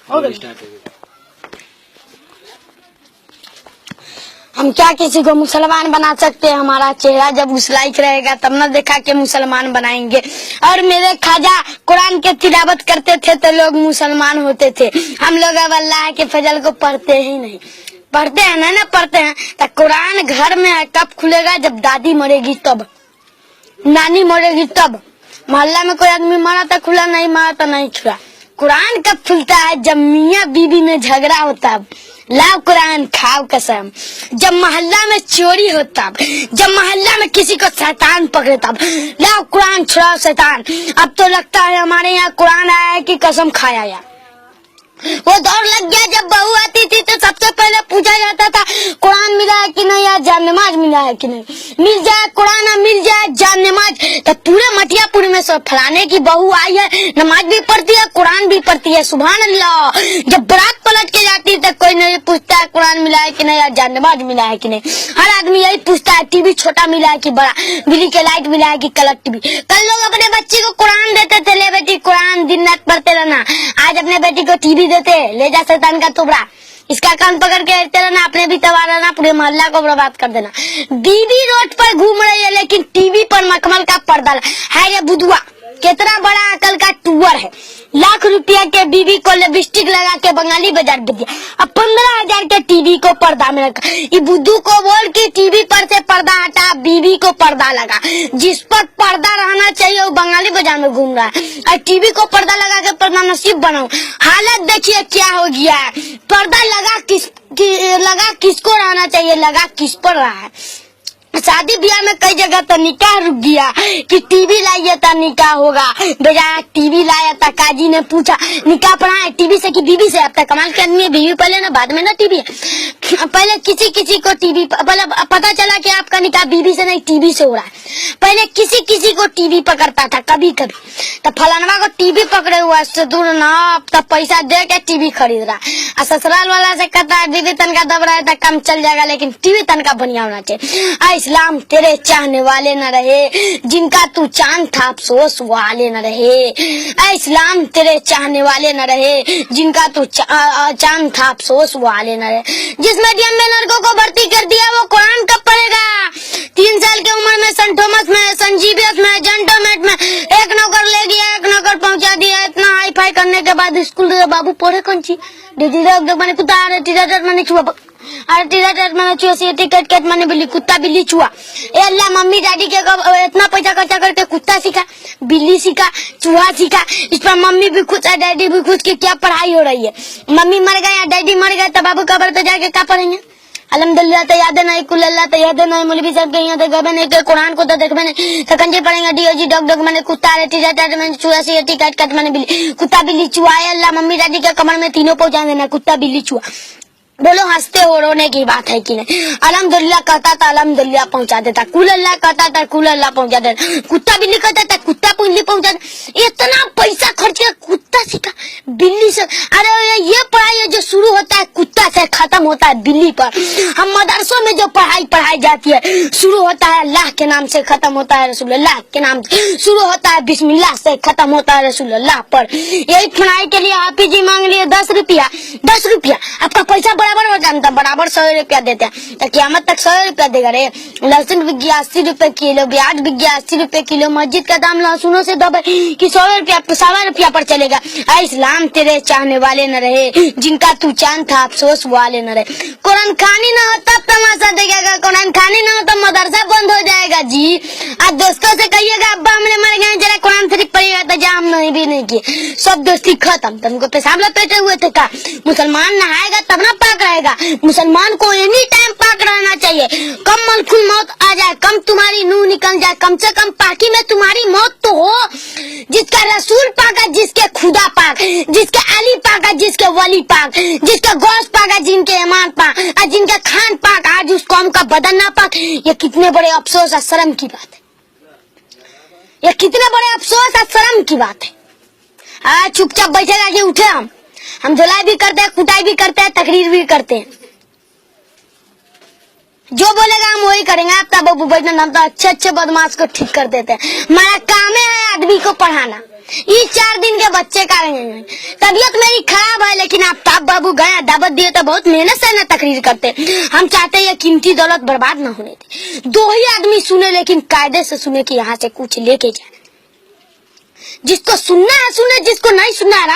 हम क्या किसी को मुसलमान बना सकते हैं? हमारा चेहरा जब उस लाइक रहेगा तब न देखा के मुसलमान बनाएंगे। और मेरे खाजा कुरान के तिलावत करते थे तो लोग मुसलमान होते थे। हम लोग अब अल्लाह के फजल को पढ़ते ही नहीं। पढ़ते हैं ना पढ़ते हैं तो कुरान घर में है कब खुलेगा? जब दादी मरेगी तब, नानी मरेगी तब। मोहल्ला में कोई आदमी मरा तो खुला, नहीं मरा तो नहीं खुला। कुरान कब खुलता है? जब मियाँ बीबी में झगड़ा होता, लाओ कुरान खाओ कसम। जब मोहल्ला में चोरी होता, जब मोहल्ला में किसी को शैतान पकड़ता, लाओ कुरान छुड़ाओ शैतान। अब तो लगता है हमारे यहाँ कुरान आया है कि कसम खाया या। वो दौर लग गया जब बहू आती थी तो सबसे पहले पूछा जाता था कुरान मिला है कि नहीं या जान नमाज मिला है कि नहीं। मिल जाए कुरान, मिल जाए जान नमाज, तो पूरे मटियापुर में सब फलाने की बहू आई है, नमाज भी पढ़ती है कुरान भी पढ़ती है, सुभान अल्लाह। जब बारात पलट के जाती है तो कोई नहीं पूछता है कुरान मिला है कि नहीं या जान नमाज मिला है कि नहीं। हर आदमी यही पूछता है टीवी छोटा मिला है कि बड़ा, बिजली के लाइट मिला है कि कलर टीवी। कल लोग अपने बच्चे को कुरान देते थे, ले बेटी कुरान दिन रात पढ़ते रहना। आज अपने बेटी को टीवी देते, ले जा शैतान का टुकड़ा, इसका कान पकड़ के रहते रहना, अपने भी तबाह रहना, पूरे मोहल्ला को बर्बाद कर देना। बीबी रोड पर घूम रही है लेकिन टीवी पर मखमल का पर्दा है। ये बुधुआ कितना बड़ा अकल का टूअर है। लाख रुपया के बीबी को लिपस्टिक लगा के बंगाली बाजार भेज दिया। अब 15,000 के टीवी को पर्दा में रखा। ये बुद्धू को बोल के टीवी पर से पर्दा हटा, बीबी को पर्दा लगा। जिस पर पर्दा रहना चाहिए वो बंगाली बाजार में घूम रहा है और टीवी को पर्दा लगा के पर्दा नसीब बनाओ। हालत देखिए क्या हो गया है। पर्दा लगा किसको रहना चाहिए, लगा किस पर रहा है। शादी ब्याह में कई जगह तो निकाह रुक गया कि टीवी लाइए तो निकाह होगा। बेजा टीवी लाया था, काजी ने पूछा निकाह पढ़ा टीवी से कि बीबी से। अब तक कमाल के आदमी बीवी पहले ना बाद में ना टीवी। पहले किसी को टीवी, पता चला कि आपका निकाह बीबी से नहीं टीवी से हो रहा है। पहले किसी को टीवी पकड़ता था कभी कभी, तो फलानवा को टीवी पकड़े हुआ से दूर ना, तब पैसा दे के टीवी खरीद रहा। ससुराल वाला से कहता है बीबी तनका दब रहा है तो काम चल जाएगा लेकिन टीवी तनका बढ़िया होना चाहिए। इस्लाम तेरे चाहने वाले न रहे, जिनका तू चांद था अफसोस वाले न रहे। इस्लाम तेरे चाहने वाले न रहे, जिनका तू चांद था अफसोस वाले न रहे। जिस मीडियम में लड़कों को भर्ती कर दिया वो कुरान कब पढ़ेगा? 3 साल की उम्र में सेंट थॉमस में, सेंट जेवियर्स में, जेंटोमेट में एक नौकर ले गया, एक नौकर पहुंचा दिया। इतना हाई फाई करने के बाद स्कूल बाबू पढ़े कौन ची मैंने कुत्ता मैंने छुआ, अरे टीचर मैंने छुआ, टिकट कट मैंने बिल्ली, कुत्ता बिल्ली छुआ। ए अल्लाह, मम्मी डैडी के इतना पैसा खर्चा करके कुत्ता सीखा, बिल्ली सीखा, चूहा सीखा। इस पर मम्मी भी खुश है, डैडी भी खुश कि क्या पढ़ाई हो रही है। मम्मी मर गए या डैडी मर गए तो बाबू कब्र पे जाके क्या पढ़ेंगे? अल्हम्दुलिल्लाह तो याद नहीं, कुल अल्लाह तो याद नहीं, मौलवी साहब के यहाँ तो गए नहीं, के कुरान को तो देखबे नहीं, सकंजे पढ़ेंगे डीओजी डॉग डॉग मैंने कुत्ता रे टीचर मैंने चूहा सी टिकट कट मैंने बिल्ली, कुत्ता बिल्ली चूहा। अल्लाह मम्मी डैडी के कमर में तीनों पहुंचा देना, कुत्ता बिल्ली चूहा। बोलो हंसते हो रोने की बात है कि नहीं? अल्हम्दुलिल्लाह कहता था अल्हम्दुलिल्लाह पहुंचा देता, कुल अल्लाह कहता था कुल अल्लाह पहुंचा देता, कुत्ता बिल्ली कहता था कुत्ता बिल्ली पहुंचा देता। इतना पैसा खर्च किया, कुत्ता सीखा बिल्ली से। अरे ये पढ़ाई है जो शुरू होता है कुत्ता से खत्म होता है बिल्ली पर। हम मदरसों में जो पढ़ाई जाती है शुरू होता है अल्लाह के नाम से, खत्म होता है रसूलुल्लाह के नाम से, शुरू होता है बिस्मिल्लाह से, खत्म होता है रसूलुल्लाह पर। यही पढ़ाई के लिए हाफिज जी मांग लिए 10 रुपया। 10 रुपया आपका पैसा बराबर हो जाता, बराबर 100 रुपया देते हैं तो क़यामत तक 100 रुपया देगा रे। लहसुन बिक गया 80 रुपए किलो, प्याज बिक गया 80 रुपए किलो। मस्जिद का दाम लहसुनों से दबे कि 100 रुपया 100 रुपया पर चलेगा। इस्लाम तेरे चाहने वाले न रहे, जिनका तू चांद था अफसोस वाले न रहे। कुरान खानी न हो तब तमाशा देखेगा, कुरान खानी न हो तो मदरसा बंद हो जाएगा जी। आज दोस्तों से कहिएगा अब्बा हमने मर गए जरा कुरान शरीफ पढ़िएगा तो जाम नहीं भी नहीं किए, सब दोस्ती खत्म। तुमको पेशाब लपेटे हुए थे का? मुसलमान नहाएगा तब ना पाक रहेगा। मुसलमान को एनी टाइम पाक रहना चाहिए। कम मलकुल मौत आ जाए, कम तुम्हारी नूह निकल जाए, कम से कम पाकी में तुम्हारी मौत तो हो। जिसका रसूल पाक है, जिसके खुदा पाक, जिसके अली पाक है, जिसके वली पाक, जिसके गोश्त पाक है, जिनके ईमान पाक और जिनके खान पाक, आज उस कौम का बदन ना पाक। ये कितने बड़े अफसोस और शर्म की बात है, ये कितने बड़े अफसोस और शर्म की बात है। आज चुपचाप बैठेगा कि उठे हम धुलाई भी करते हैं, कुटाई भी करते हैं, तकरीर भी करते हैं। जो बोलेगा हम वही करेंगे। आप बाबू बैठना, हम तो अच्छे बदमाश को ठीक कर देते हैं। हमारा काम है आदमी को पढ़ाना। ये 4 दिन के बच्चे का तबीयत मेरी खराब है, लेकिन आफ्ताब बाबू गए दावत दिए तो बहुत मेहनत से न तकरीर करते। हम चाहते हैं कीमती दौलत बर्बाद न होने दे। 2 ही आदमी सुने, लेकिन कायदे से सुने कि यहाँ से कुछ लेके जाए। जिसको सुनना है सुने, जिसको नहीं सुनना है